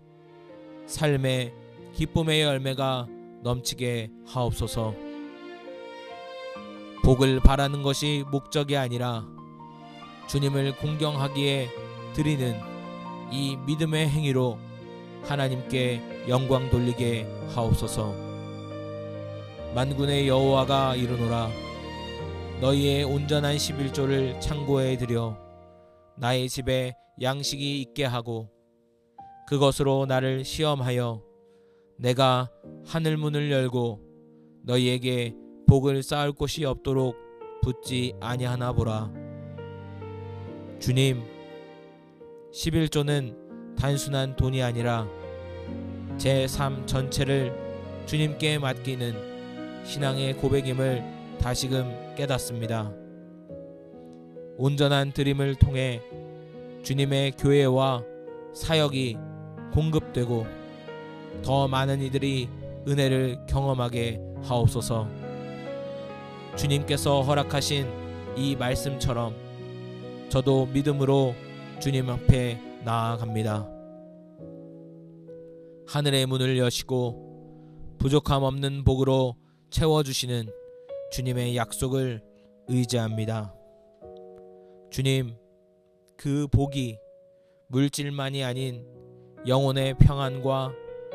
삶의 기쁨의 열매가 넘치게 하옵소서. 복을 바라는 것이 목적이 아니라 주님을 공경하기에 드리는 이 믿음의 행위로 하나님께 영광 돌리게 하옵소서. 만군의 여호와가 이르노라. 너희의 온전한 11조를 창고에 들여 나의 집에 양식이 있게 하고 그것으로 나를 시험하여 내가 하늘 문을 열고 너희에게 복을 쌓을 곳이 없도록 붙지 아니하나 보라. 주님, 11조는 단순한 돈이 아니라 제 삶 전체를 주님께 맡기는 신앙의 고백임을 다시금 깨닫습니다. 온전한 드림을 통해 주님의 교회와 사역이 공급되고 더 많은 이들이 은혜를 경험하게 하옵소서. 주님께서 허락하신 이 말씀처럼 저도 믿음으로 주님 앞에 나아갑니다. 하늘의 문을 여시고 부족함 없는 복으로 채워주시는 주님의 약속을 의지합니다. 주님, 그 복이 물질만이 아닌 영혼의 평안과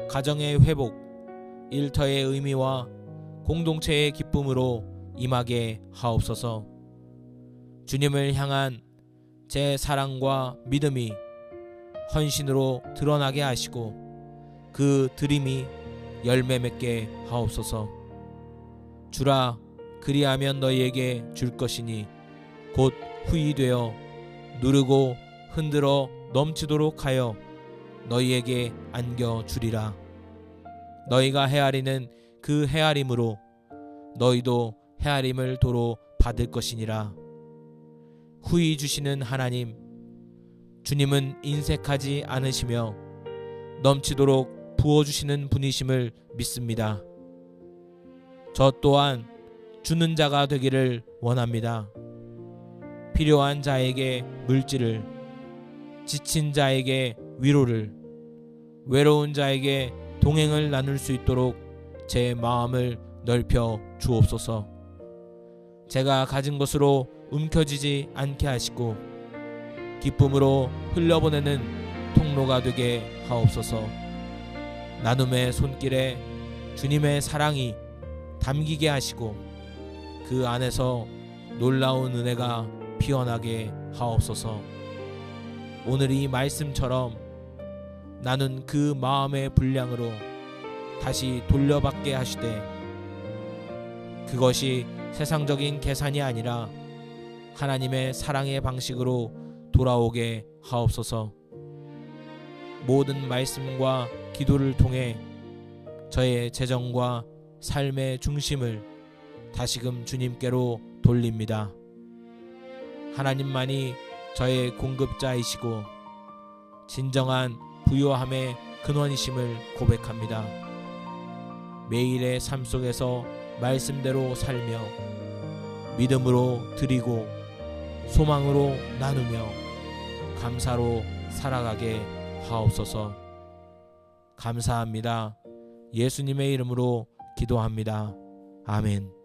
가정의 회복, 일터의 의미와 공동체의 기쁨으로 임하게 하옵소서. 주님을 향한 제 사랑과 믿음이 헌신으로 드러나게 하시고 그 드림이 열매 맺게 하옵소서. 주라, 그리하면 너희에게 줄 것이니 곧 후히되어 누르고 흔들어 넘치도록 하여 너희에게 안겨주리라. 너희가 헤아리는 그 헤아림으로 너희도 헤아림을 도로 받을 것이니라. 후히 주시는 하나님, 주님은 인색하지 않으시며 넘치도록 부어주시는 분이심을 믿습니다. 저 또한 주는 자가 되기를 원합니다. 필요한 자에게 물질을, 지친 자에게 위로를, 외로운 자에게 동행을 나눌 수 있도록 제 마음을 넓혀 주옵소서. 제가 가진 것으로 움켜쥐지 않게 하시고 기쁨으로 흘려보내는 통로가 되게 하옵소서. 나눔의 손길에 주님의 사랑이 담기게 하시고 그 안에서 놀라운 은혜가 피어나게 하옵소서. 오늘 이 말씀처럼 나는 그 마음의 분량으로 다시 돌려받게 하시되 그것이 세상적인 계산이 아니라 하나님의 사랑의 방식으로 돌아오게 하옵소서. 모든 말씀과 기도를 통해 저의 재정과 삶의 중심을 다시금 주님께로 돌립니다. 하나님만이 저의 공급자이시고 진정한 부요함의 근원이심을 고백합니다. 매일의 삶 속에서 말씀대로 살며 믿음으로 드리고 소망으로 나누며 감사로 살아가게 하옵소서. 감사합니다. 예수님의 이름으로 기도합니다. 아멘.